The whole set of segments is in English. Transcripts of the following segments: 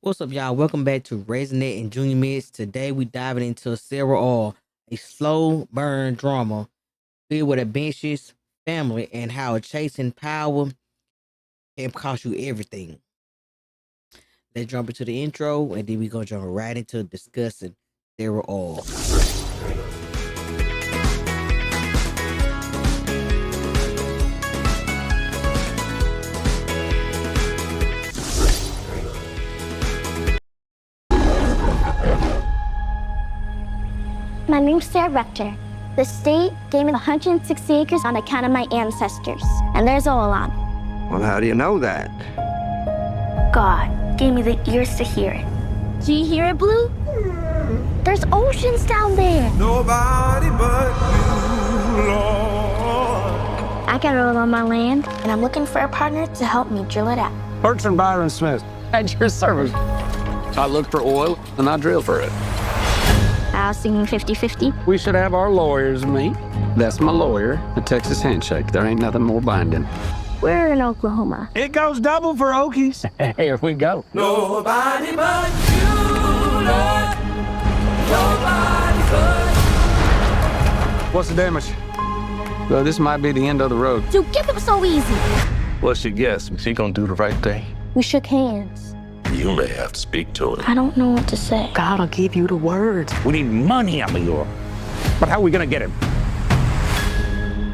What's up, y'all? Welcome back to Resonate and Junior Mids. Today we diving into Sarah All, a slow burn drama filled with adventures, family, and how chasing power can cost you everything. Let's jump into the intro, and then we gonna jump right into discussing Sarah All. My name's Sarah Rector. The state gave me 160 acres on account of my ancestors, and there's all on. Well, how do you know that? God gave me the ears to hear it. Do you hear it, Blue? There's oceans down there. Nobody but you, Lord. I got oil on my land, and I'm looking for a partner to help me drill it out. Bertrand Byron Smith, at your service. I look for oil and I drill for it. I was thinking 50-50. We should have our lawyers meet. That's my lawyer, the Texas handshake. There ain't nothing more binding. We're in Oklahoma. It goes double for Okies. Here we go. Nobody but you, Lord. Nobody but. What's the damage? Well, this might be the end of the road. Dude, give them so easy. What's your guess? Is he gonna do the right thing? We shook hands. You may have to speak to him. I don't know what to say. God'll give you the words. We need money out of you. But how are we gonna get it?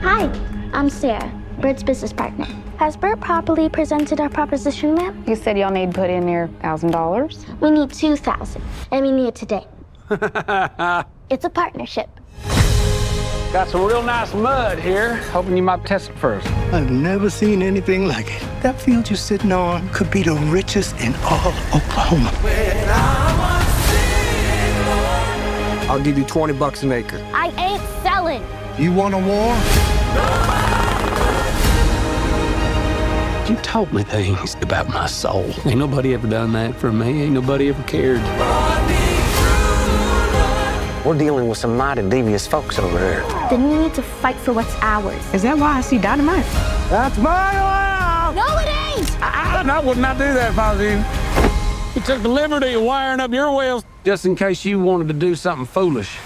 Hi, I'm Sarah, Bert's business partner. Has Bert properly presented our proposition, ma'am? You said y'all need to put in your $1,000. We need 2,000, and we need it today. It's a partnership. Got some real nice mud here. Hoping you might test it first. I've never seen anything like it. That field you're sitting on could be the richest in all Oklahoma. When I was sinning, Lord. I'll give you $20 an acre. I ain't selling. You want a war? You told me things about my soul. Ain't nobody ever done that for me. Ain't nobody ever cared. We're dealing with some mighty devious folks over there. Then we need to fight for what's ours. Is that why I see dynamite? That's my oil! No, it ain't! I would not do that if I was you. You took the liberty of wiring up your wells just in case you wanted to do something foolish.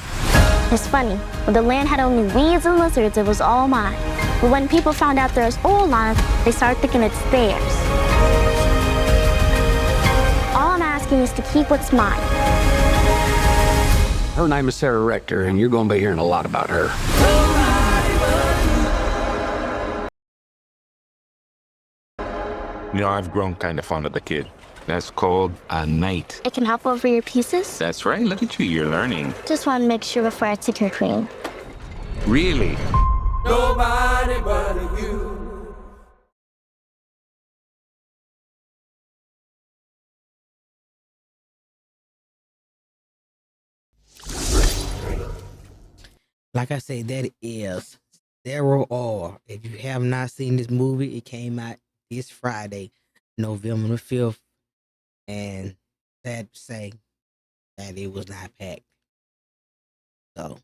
It's funny. When the land had only weeds and lizards, it was all mine. But when people found out there's oil on it, they started thinking it's theirs. All I'm asking is to keep what's mine. Her name is Sarah Rector, and you're going to be hearing a lot about her. You know, I've grown kind of fond of the kid. That's called a knight. It can hop over your pieces. That's right. Look at you. You're learning. Just want to make sure before I take your cream. Really? Nobody but you. Like I said, that is Sarah All. If you have not seen this movie, it came out this Friday, November the 5th. And sad to say that it was not packed. So,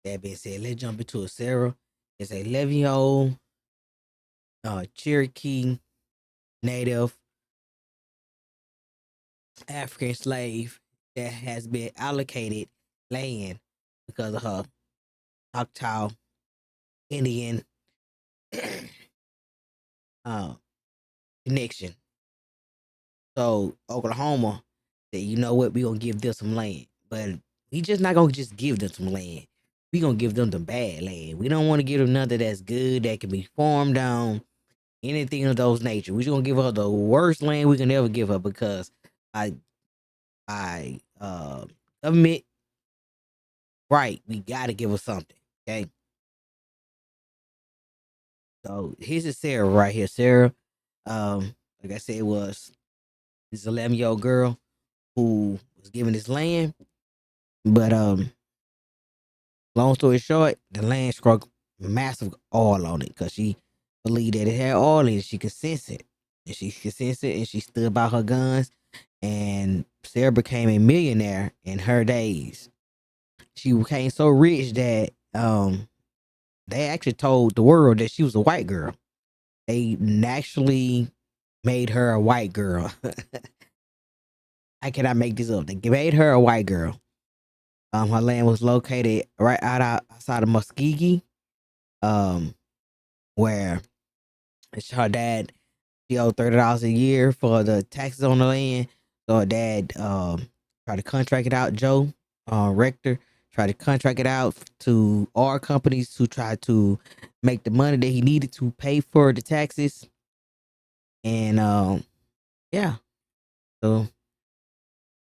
that being said, let's jump into it. Sarah is a 11-year-old Cherokee Native African slave that has been allocated land because of her Choctaw Indian connection. So Oklahoma said, you know what, we gonna give them some land. But we just not gonna just give them some land. We gonna give them the bad land. We don't want to give them nothing that's good, that can be farmed on, anything of those nature. We just gonna give her the worst land we can ever give her because by government right, we gotta give her something. Okay. So here's a Sarah right here. Sarah, like I said, was this 11-year-old girl who was given this land. But long story short, the land struck massive oil on it because she believed that it had oil in it. She could sense it. And she could sense it, and she stood by her guns. And Sarah became a millionaire in her days. She became so rich that they actually told the world that she was a white girl. They naturally made her a white girl. I cannot make this up. They made her a white girl. Her land was located right outside of Muskegee, um, where her dad, she owed $30 a year for the taxes on the land. So her dad tried to contract it out. Joe Rector tried to contract it out to our companies to try to make the money that he needed to pay for the taxes. And yeah, so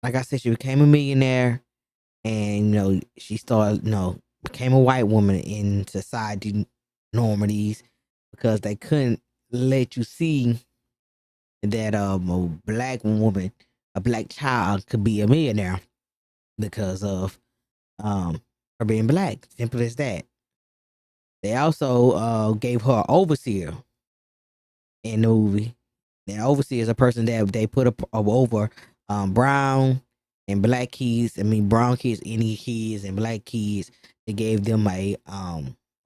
like I said, she became a millionaire, and she started, became a white woman in society normalities because they couldn't let you see that a black woman, a black child, could be a millionaire because of her being black. Simple as that. They also gave her an overseer in the movie. The overseer is a person that they put up over brown and black kids. I mean, brown kids, any kids, and black kids. They gave them a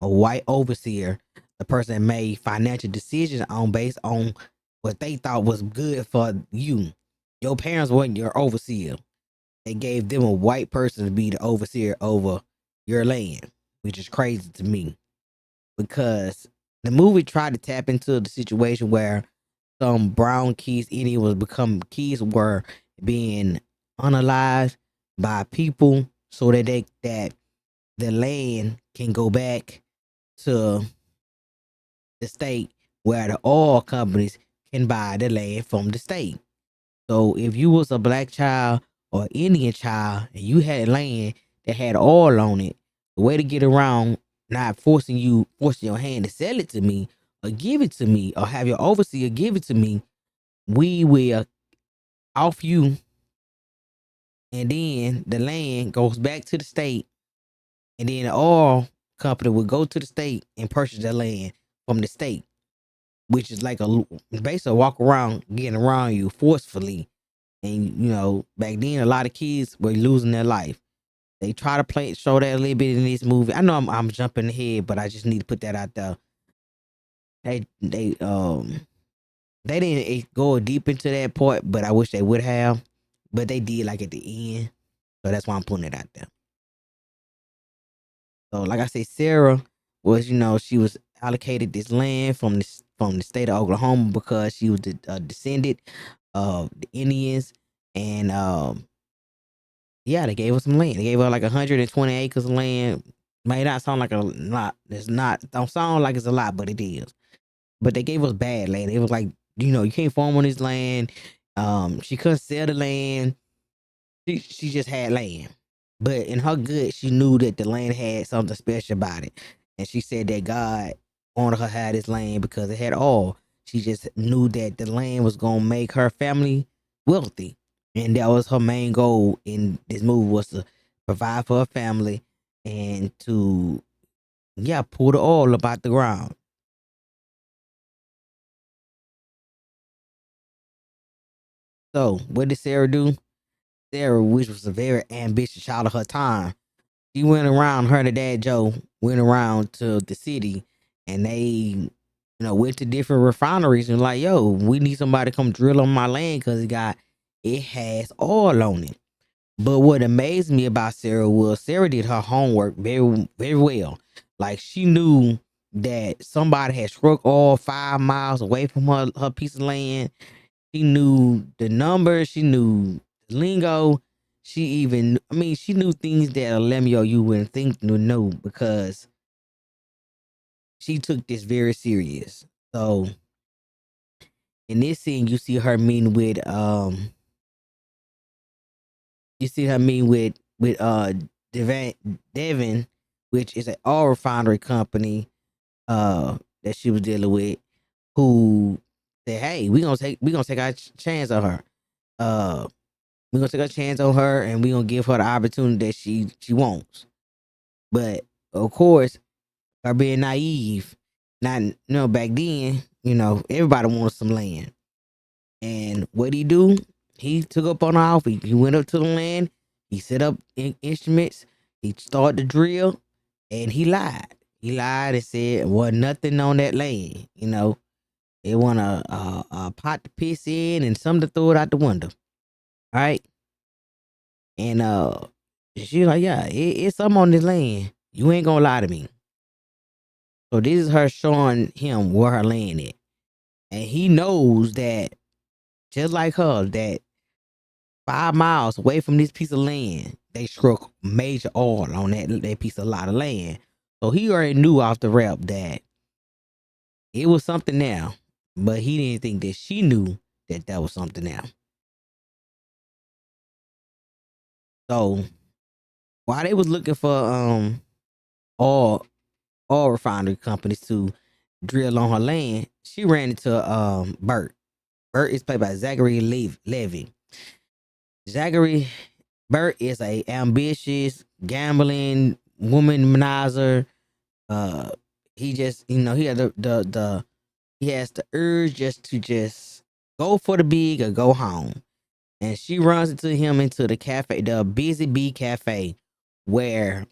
white overseer, the person that made financial decisions based on what they thought was good for you. Your parents weren't your overseer. They gave them a white person to be the overseer over your land, which is crazy to me because the movie tried to tap into the situation where some brown kids, Indian was become kids were being unalized by people so that the land can go back to the state where the oil companies can buy the land from the state. So if you was a black child or Indian child and you had land that had oil on it, the way to get around not forcing your hand to sell it to me or give it to me or have your overseer give it to me, we will off you, and then the land goes back to the state, and then the oil company will go to the state and purchase the land from the state, which is like a basically walk around getting around you forcefully. And back then a lot of kids were losing their life. They try to show that a little bit in this movie. I know I'm jumping ahead, but I just need to put that out there. They didn't go deep into that part, but I wish they would have. But they did like at the end. So that's why I'm putting it out there. So like I said, Sarah was, she was allocated this land from the state of Oklahoma because she was a descendant of the Indians. And yeah, they gave her some land. They gave her like 120 acres of land. May not sound like a lot. Don't sound like it's a lot, but it is. But they gave us bad land. It was like, you can't farm on this land. She couldn't sell the land. She just had land. But in her gut, she knew that the land had something special about it. And she said that God wanted her to have this land because it had all. She just knew that the land was going to make her family wealthy. And that was her main goal in this movie, was to provide for her family and to, pull the oil up out the ground. So what did Sarah do? Sarah, which was a very ambitious child of her time, she went around, her and her dad Joe went around to the city, and they, went to different refineries and like, yo, we need somebody to come drill on my land because it has oil on it. But what amazed me about Sarah was Sarah did her homework very, very well. Like, she knew that somebody had struck oil 5 miles away from her piece of land. She knew the numbers. She knew the lingo. She knew things that a Lemio you wouldn't think to know because she took this very serious. So in this scene, you see her meeting with Devin, which is an oil refinery company that she was dealing with, who said, "Hey, we gonna take our chance on her. We're gonna take a chance on her, and we're gonna give her the opportunity that she wants." But of course, her being naive, not back then, everybody wanted some land. And what he do? He took up on her offer. He went up to the land. He set up instruments. He started to drill, and he lied. He lied and said, "Well, nothing on that land." They want a pot to piss in and something to throw it out the window. All right. And she like, yeah, it's something on this land. You ain't gonna lie to me. So this is her showing him where her land is. And he knows that, just like her, that 5 miles away from this piece of land, they struck major oil on that piece of lot of land. So he already knew off the rep that it was something now, but he didn't think that she knew that that was something now. So while they was looking for oil refinery companies to drill on her land, she ran into Bert. Bert is played by Zachary Levy. Zachary Bert is a ambitious, gambling womanizer. Uh, he just, he had he has the urge just go for the big or go home. And she runs into him into the cafe, the Busy Bee Cafe, where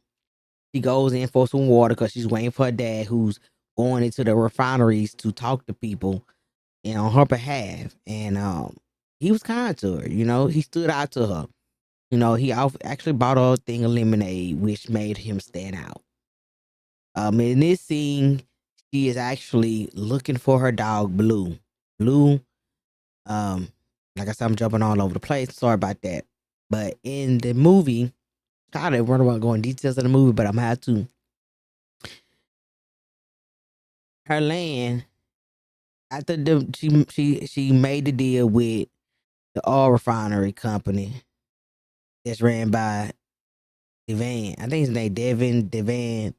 she goes in for some water because she's waiting for her dad, who's going into the refineries to talk to people and on her behalf. And he was kind to her, he stood out to her. He actually bought her a thing of lemonade, which made him stand out. In this scene, she is actually looking for her dog, Blue. Blue, um, like I said, I'm jumping all over the place. Sorry about that. But in the movie, kind of run around going details of the movie, but I'm gonna have to. Her land after she made the deal with the oil refinery company that's ran by Devan. I think his name Devan,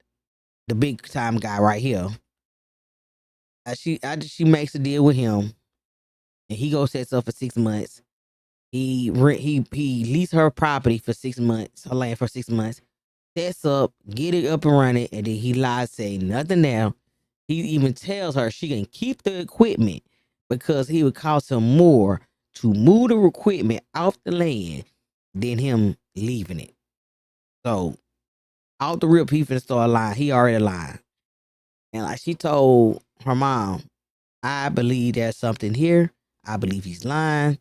the big time guy right here. She makes a deal with him, and he goes sets up for 6 months. He leased her property for 6 months, her land for 6 months. Sets up, get it up and running, and then he lies, saying nothing now. He even tells her she can keep the equipment because he would cost him more to move the equipment off the land than him leaving it. So out the rip, he finna start lying. He already lying. And like she told her mom, I believe there's something here. I believe he's lying.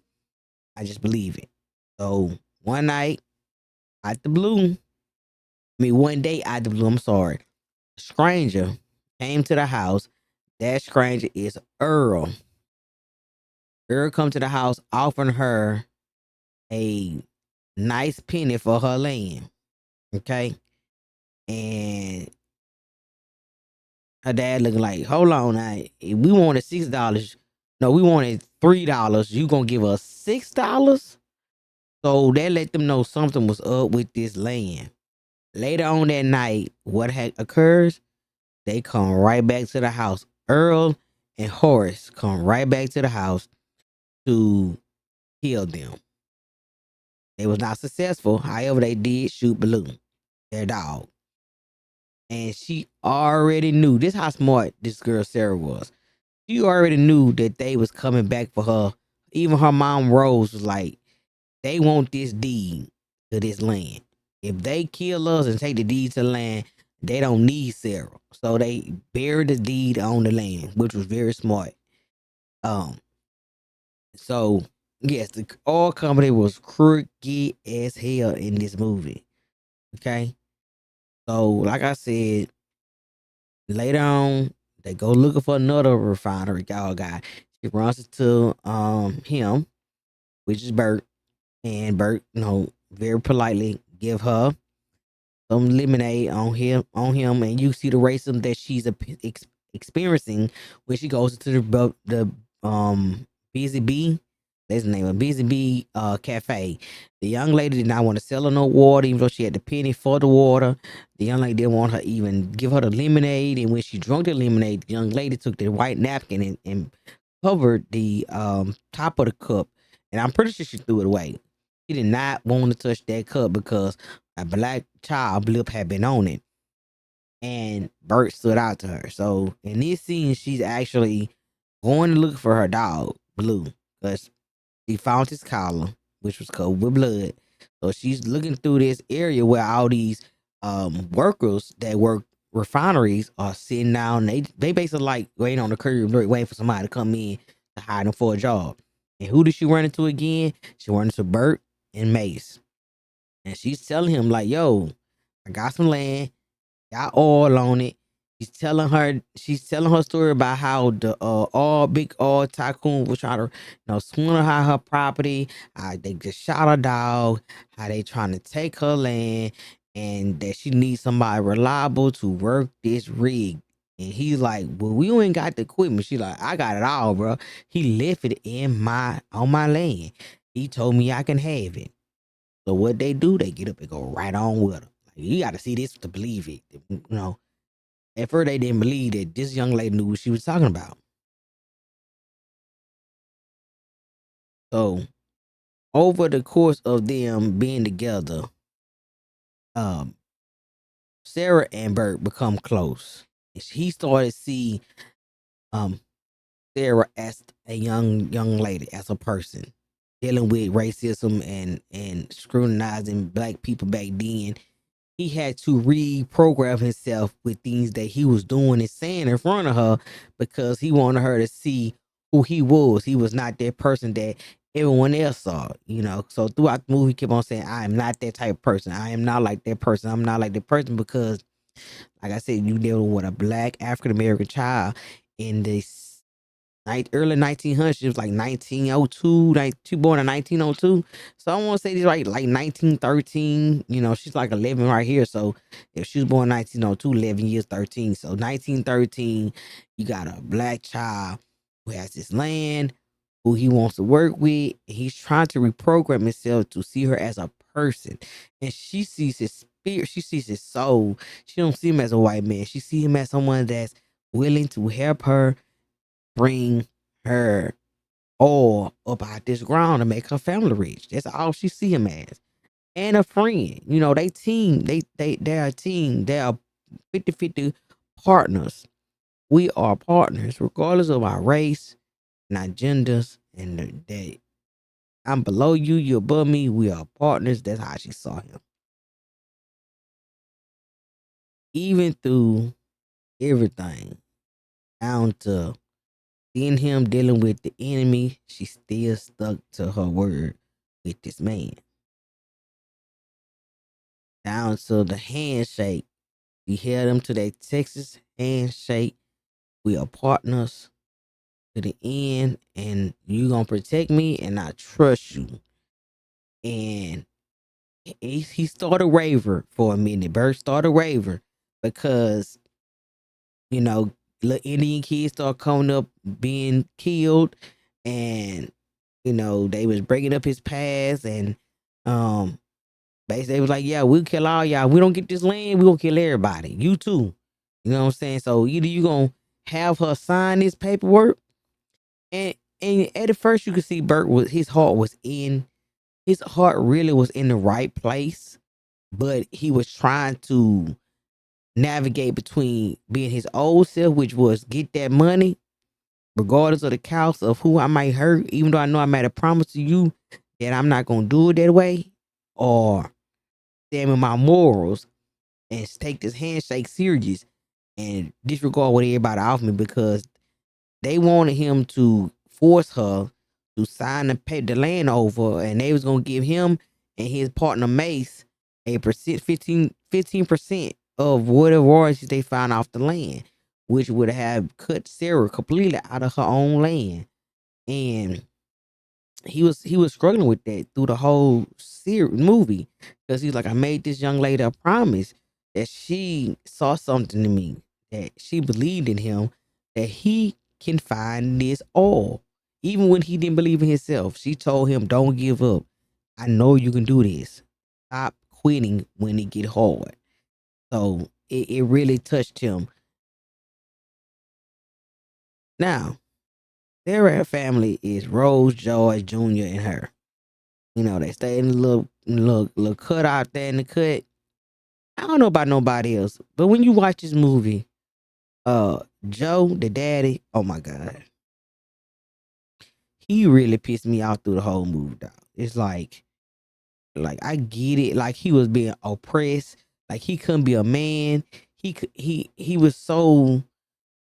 I just believe it. So one night, out the blue, one day out the blue, I'm sorry, a stranger came to the house. That stranger is Earl. Earl come to the house offering her a nice penny for her land. Okay. And her dad looking like, hold on now. If we wanted $6. No, we wanted $3. You gonna give us $6? So that let them know something was up with this land. Later on that night, what occurs? They come right back to the house. Earl and Horace come right back to the house to kill them. They was not successful. However, they did shoot Baloo, their dog. And she already knew. This how smart this girl Sarah was. She already knew that they was coming back for her. Even her mom Rose was like, they want this deed to this land. If they kill us and take the deed to the land, they don't need Sarah. So they buried the deed on the land, which was very smart. Um, so yes, the oil company was crooked as hell in this movie. Okay. So like I said, later on, they go looking for another refinery guy. She runs into him, which is Bert. And Bert, very politely give her some lemonade on him, and you see the racism that she's experiencing when she goes to the Busy Bee. That's the name of Busy Bee Cafe. The young lady did not want to sell her no water, even though she had the penny for the water. The young lady didn't want her even give her the lemonade, and when she drank the lemonade, the young lady took the white napkin and covered the top of the cup, and I'm pretty sure she threw it away. She did not want to touch that cup because a black child blip had been on it, and Bert stood out to her. So in this scene, she's actually going to look for her dog Blue because she found his collar, which was covered with blood. So she's looking through this area where all these workers that work refineries are sitting down. They basically like waiting on the curb, waiting for somebody to come in to hire them for a job. And who did she run into again? She run into Bert and Mace. And she's telling him like, "Yo, I got some land, got oil on it." She's telling her story about how the all big oil tycoon was trying to, swindle her property. How they just shot her dog. How they trying to take her land, and that she needs somebody reliable to work this rig. And he's like, "Well, we ain't got the equipment." She like, "I got it all, bro. He left it on my land. He told me I can have it." So what they do, they get up and go right on with her. Like, you got to see this to believe it. At first they didn't believe that this young lady knew what she was talking about. So over the course of them being together, um, Sarah and Bert become close. He started to see um Sarah as a young lady, as a person dealing with racism and scrutinizing black people back then. He had to reprogram himself with things that he was doing and saying in front of her, because he wanted her to see who he was. He was not that person that everyone else saw, So throughout the movie, he kept on saying, "I am not that type of person. I am not like that person. I'm not like that person," because, like I said, you dealing with a black African American child in this early 1900s. She was like 1902, she born in 1902. So I want to say this like 1913. She's like 11 right here. So if she was born 1902, 11 years 13. So 1913, you got a black child who has this land, who he wants to work with. He's trying to reprogram himself to see her as a person, and she sees his spirit. She sees his soul. She don't see him as a white man. She sees him as someone that's willing to help her bring her all up out this ground to make her family rich. That's all she see him as. And a friend. They team. They're a team. They are 50-50 partners. We are partners, regardless of our race and our genders. And that I'm below you, you're above me. We are partners. That's how she saw him. Even through everything, down to seeing him dealing with the enemy, she still stuck to her word with this man. Down to the handshake. We held them to that Texas handshake. We are partners to the end, and you gonna protect me, and I trust you. And he started waver for a minute. Bert started waver because, the Indian kids start coming up being killed, and they was breaking up his past, and basically they was like, "Yeah, we'll kill all y'all. We don't get this land, we gonna kill everybody. You too." You know what I'm saying? So either you gonna have her sign this paperwork, and at the first you could see Bert was his heart really was in the right place, but he was trying to navigate between being his old self, which was get that money, regardless of the cost of who I might hurt, even though I know I made a promise to you that I'm not gonna do it that way, or stand with my morals and take this handshake serious and disregard what everybody offered me, because they wanted him to force her to sign the land over, and they was gonna give him and his partner Mace a 15% of whatever royalties they found off the land, which would have cut Sarah completely out of her own land. And he was struggling with that through the whole movie, because he's like, "I made this young lady a promise that she saw something in me, that she believed in him, that he can find this all, even when he didn't believe in himself." She told him, "Don't give up. I know you can do this. Stop quitting when it get hard." So it really touched him. Now, their family is Rose, George Jr., and her. They stay in the little cut out there in the cut. I don't know about nobody else, but when you watch this movie, Joe, the daddy, oh my God, he really pissed me off through the whole movie, dog. It's like I get it, like he was being oppressed, like he couldn't be a man. He was so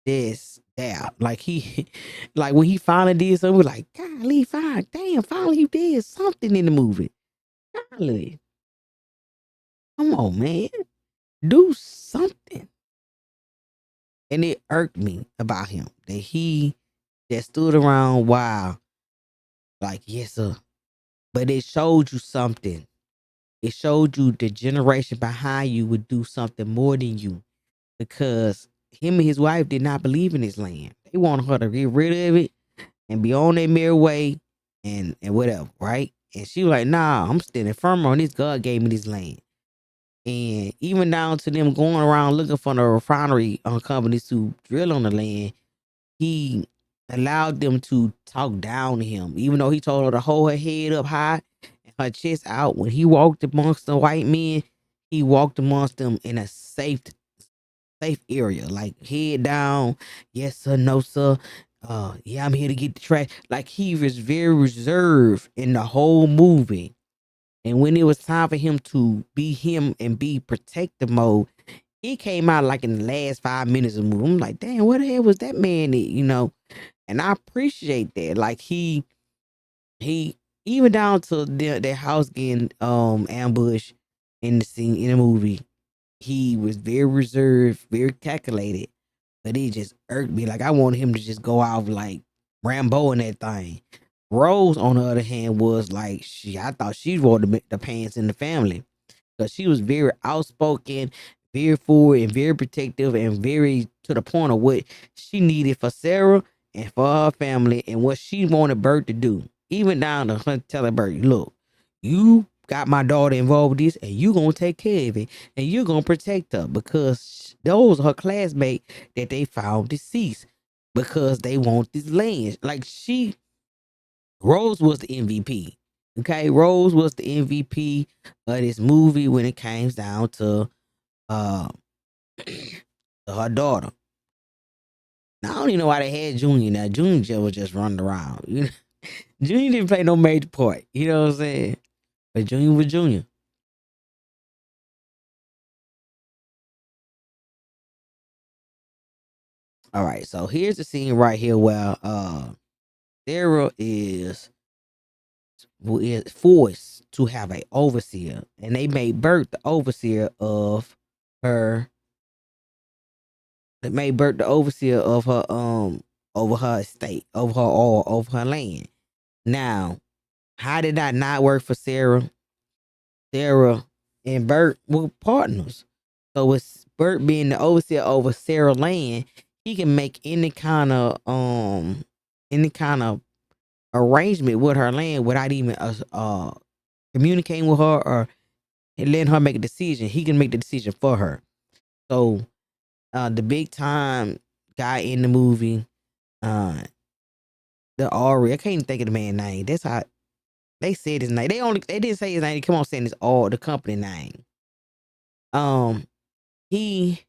this that, like he, like when he finally did something, we're like, "Golly, fine, damn, finally he did something in the movie." Golly. Come on, man. Do something. And it irked me about him that he just stood around while, like, yes, sir. But it showed you something. It showed you the generation behind you would do something more than you, because him and his wife did not believe in this land. They wanted her to get rid of it and be on their merry way and whatever, right? And she was like, nah, I'm standing firm on this. God gave me this land. And even down to them going around looking for the refinery companies to drill on the land, he allowed them to talk down to him, even though he told her to hold her head up high and her chest out. When he walked amongst the white men, he walked amongst them in a safe area, like head down. Yes sir, no sir. Yeah, I'm here to get the trash. Like, he was very reserved in the whole movie. And when it was time for him to be him and be protective mode, he came out like in the last 5 minutes of the movie. I'm like, damn, where the hell was that man at? And I appreciate that. Like, he even down to their house getting ambushed in the scene in the movie. He was very reserved, very calculated, but it just irked me. Like, I wanted him to just go out like Rambo in that thing. Rose, on the other hand, was like, I thought she wore the pants in the family, because she was very outspoken, very forward, and very protective, and very to the point of what she needed for Sarah and for her family, and what she wanted Bert to do. Even down to her telling Bert, look, you got my daughter involved with this, and you gonna take care of it, and you're gonna protect her, because those are her classmates that they found deceased because they want this land. Like, Rose was the MVP. Okay, Rose was the MVP of this movie when it came down to uh her daughter. Now, I don't even know why they had Junior. Now, Junior was just running around. Junior didn't play no major part. You know what I'm saying? But Junior was Junior. All right, so here's the scene right here where Sarah is forced to have an overseer, and they made Bert the overseer of her. They made Bert the overseer of her over her estate, over her all, over her land. Now, how did that not work for Sarah? Sarah and Bert were partners. So with Bert being the overseer over Sarah land, he can make any kind of arrangement with her land without even communicating with her or letting her make a decision. He can make the decision for her. So the big time guy in the movie, uh the Ari, I can't even think of the man's name. That's how they said his name. They didn't say his name. Come on, saying it's all the company name. Um, he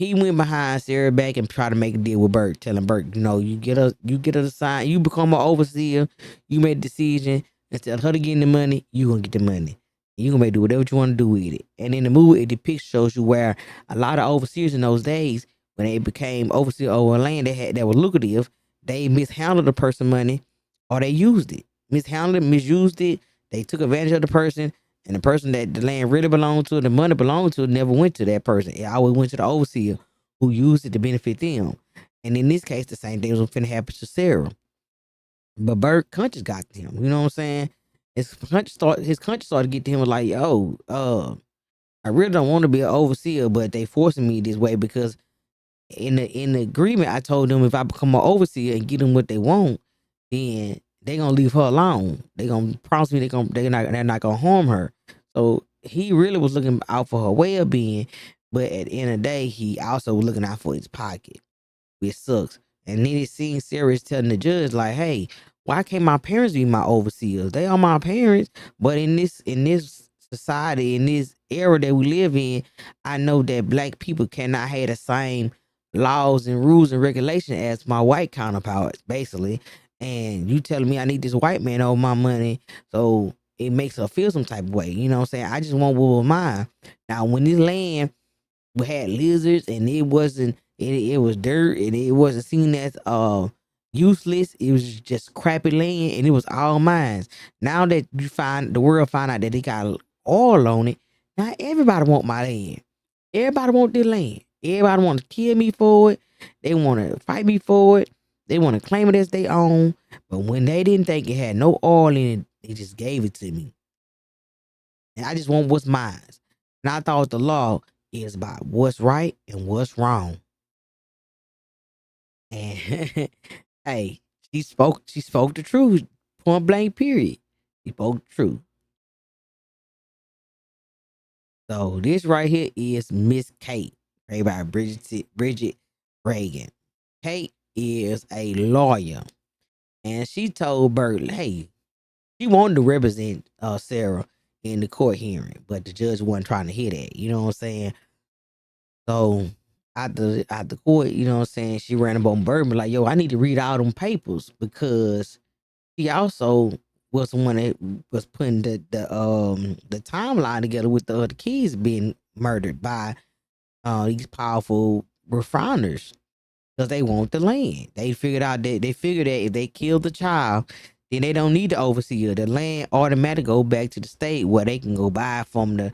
he went behind Sarah back and tried to make a deal with Bert, telling Bert, you get her to sign, you become an overseer, you made a decision, instead of her to getting the money, you gonna get the money. You gonna do whatever you want to do with it. And in the movie, it depicts, shows you where a lot of overseers in those days, when they became overseer over land that was lucrative, they mishandled the person money, or they used it, mishandled it, misused it. They took advantage of the person, and the person that the land really belonged to, the money belonged to, never went to that person. It always went to the overseer, who used it to benefit them. And in this case, the same thing was finna happen to Sarah. But Bert conscience got to him. You know what I'm saying? His conscience started to get to him, was like, yo, I really don't want to be an overseer, but they forcing me this way, because in the agreement, I told them if I become an overseer and get them what they want, then they gonna leave her alone. They gonna promise me they're not gonna harm her. So he really was looking out for her well being, but at the end of the day, he also was looking out for his pocket, which sucks. And then it seems Sarah is telling the judge, like, hey, why can't my parents be my overseers? They are my parents. But in this society, in this era that we live in, I know that black people cannot have the same laws and rules and regulations as my white counterparts, basically. And you telling me I need this white man over my money, so it makes her feel some type of way. You know what I'm saying? I just want what was mine. Now, when this land, we had lizards, and it was dirt, and it wasn't seen as useless. It was just crappy land, and it was all mines. Now that the world find out that they got oil on it, Not everybody want my land. Everybody want this land. Everybody want to kill me for it. They want to fight me for it. They want to claim it as their own. But when they didn't think it had no oil in it, they just gave it to me. And I just want what's mine. And I thought the law is about what's right and what's wrong. And hey, she spoke the truth. Point blank, period. She spoke the truth. So this right here is Miss Kate, played by Bridget Reagan. Kate is a lawyer, and she told Bert, hey, she wanted to represent Sarah in the court hearing, but the judge wasn't trying to hear that. You know what I'm saying? So at the court, you know what I'm saying, she ran up on Bert and be like, yo, I need to read all them papers, because she also was the one that was putting the timeline together with the other kids being murdered by these powerful refiners, because they want the land. They figured that if they kill the child, then they don't need the overseer. The land automatically go back to the state, where they can go buy from the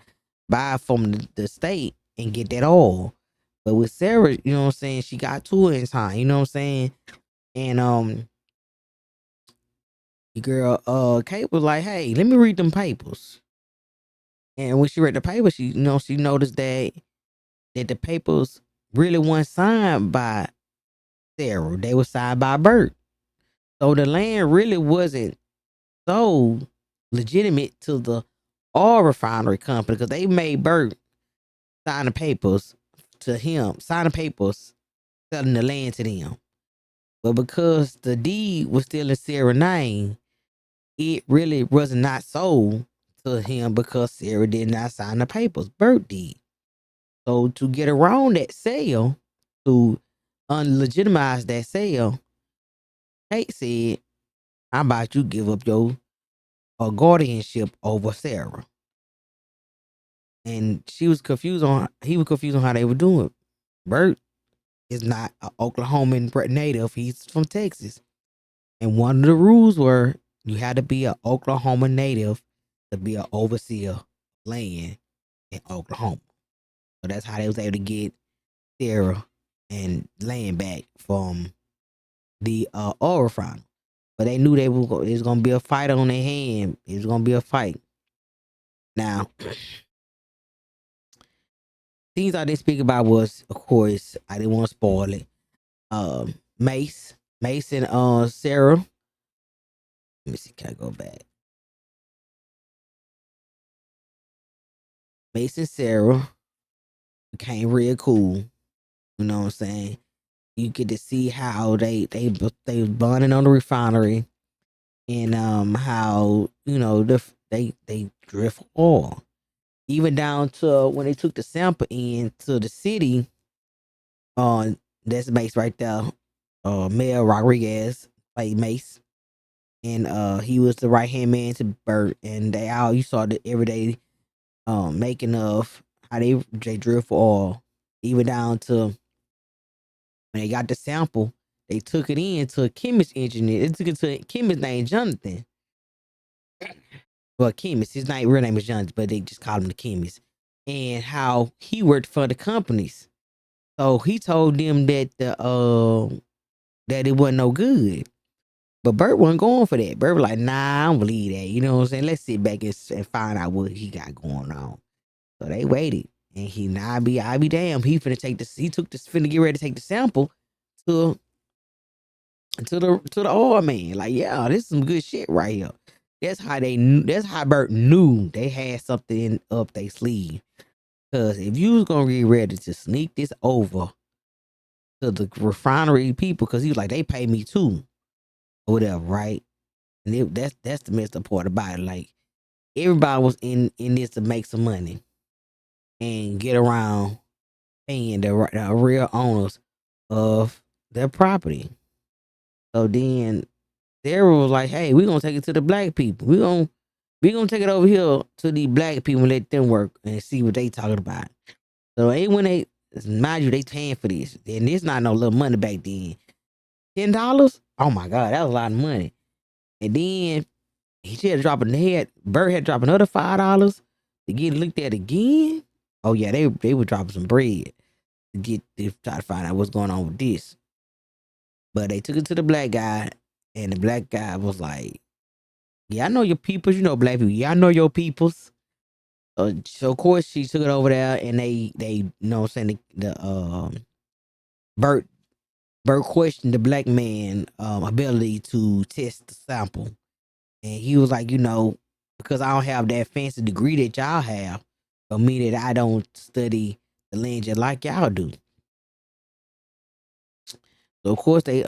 state and get that oil. But with Sarah, you know what I'm saying, she got to it in time. You know what I'm saying, and the girl, Kate was like, hey, let me read them papers. And when she read the papers, she noticed that the papers really weren't signed by Sarah. They were signed by Bert. So the land really wasn't so legitimate to the oil refinery company, because they made Bert sign the papers to him, sign the papers selling the land to them. But because the deed was still in Sarah's name, it really was not sold to him, because Sarah did not sign the papers. Bert did. So to get around that sale, to unlegitimize that sale, Kate said, "How about you give up your guardianship over Sarah?" And he was confused on how they were doing it. Bert is not an Oklahoman native; he's from Texas, and one of the rules were you had to be an Oklahoma native to be an overseer of land in Oklahoma. So that's how they was able to get Sarah and land back from the oil refiner. But they knew it was gonna be a fight on their hand. It was gonna be a fight. Now, things I didn't speak about was, of course, I didn't want to spoil it. Mace and Sarah. Let me see, can I go back? Mace and Sarah became real cool. You know what I'm saying? You get to see how they was bonding on the refinery, and how they drift oil, even down to when they took the sample in to the city. That's Mace right there. Mel Rodriguez played Mace, and he was the right hand man to Bert, and you saw the everyday making of how they drift oil, even down to when they got the sample. They took it in to a chemist engineer. They took it to a chemist named Jonathan. Well, chemist. His real name is Jonathan, but they just called him the chemist. And how he worked for the companies. So he told them that that it wasn't no good. But Bert wasn't going for that. Bert was like, nah, I don't believe that. You know what I'm saying? Let's sit back and find out what he got going on. So they waited. And I be damn. He took finna get ready to take the sample to the oil man. Like, yeah, this is some good shit right here. That's how Bert knew they had something up their sleeve. Cause if you was gonna get ready to sneak this over to the refinery people, cause he was like, they pay me too, or whatever, right? And that's the messed up part about it. Like, everybody was in this to make some money and get around paying the real owners of their property. So then Sarah was like, "Hey, we're gonna take it to the black people. We gonna take it over here to the black people and let them work and see what they talking about." So when they, mind you, they paying for this, and it's not no little money back then. $10? Oh my God, that was a lot of money. And then Bert had to drop another $5 to get looked at again. Oh yeah, they were dropping some bread to try to find out what's going on with this. But they took it to the black guy, and the black guy was like, "Yeah, I know your peoples. You know black people. Yeah, I know your peoples." So of course she took it over there, and they you know what I'm saying the Bert Bert questioned the black man ability to test the sample, and he was like, you know, because I don't have that fancy degree that y'all have, don't mean that I don't study the land just like y'all do. So of course they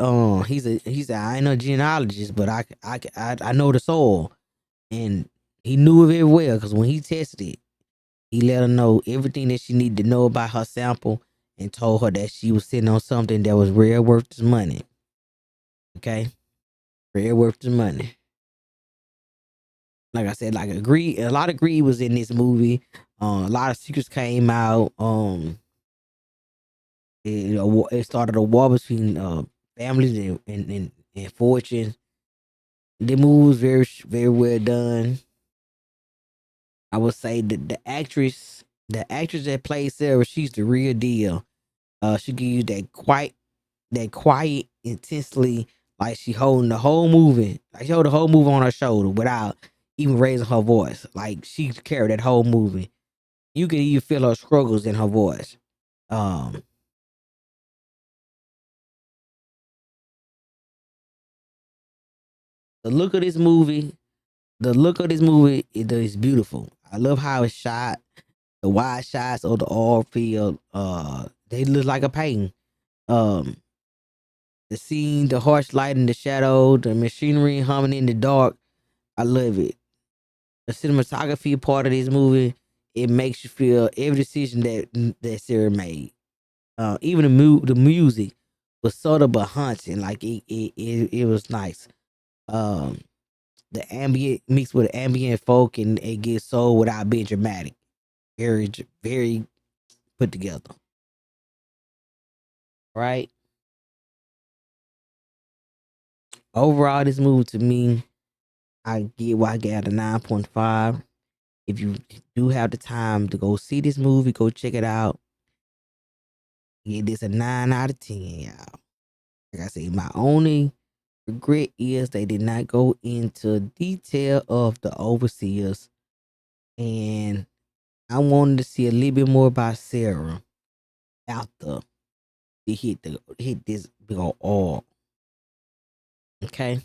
he said I ain't no genealogist, but I know the soil, and he knew it very well because when he tested it, he let her know everything that she needed to know about her sample and told her that she was sitting on something that was real worth his money. Okay, real worth his money. Like I said, like a lot of greed was in this movie. A lot of secrets came out. It started a war between families and fortune. The movie was very well done. I would say that the actress that plays Sarah, she's the real deal. She give you that quiet, intensely, like she holding the whole movie, like she hold the whole movie on her shoulder without even raising her voice. Like she carried that whole movie. You can even feel her struggles in her voice. Um, the look of this movie, is beautiful. I love how it's shot. The wide shots of the oil field, they look like a painting. Um, the scene, the harsh light in the shadow, the machinery humming in the dark. I love it. The cinematography part of this movie, it makes you feel every decision that Sarah made. Even the music was sort of a haunting, like it was nice. Um, the ambient mixed with ambient folk, and it gets soul without being dramatic. Very put together. Right. Overall, this movie to me, I get why I got a 9.5. If you do have the time to go see this movie, go check it out. Get this a 9 out of 10, y'all. Like I said, my only regret is they did not go into detail of the overseers, and I wanted to see a little bit more about Sarah after they hit this big old all. Okay,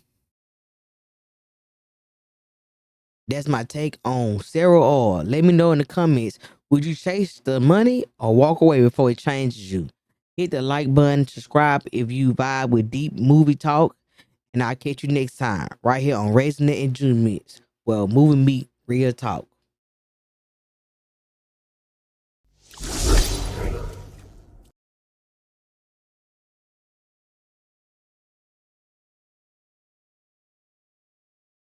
that's my take on Sarah All. Let me know in the comments. Would you chase the money or walk away before it changes you? Hit the like button, subscribe if you vibe with deep movie talk, and I'll catch you next time right here on Raising the Enjoyments. Well, movie meet real talk.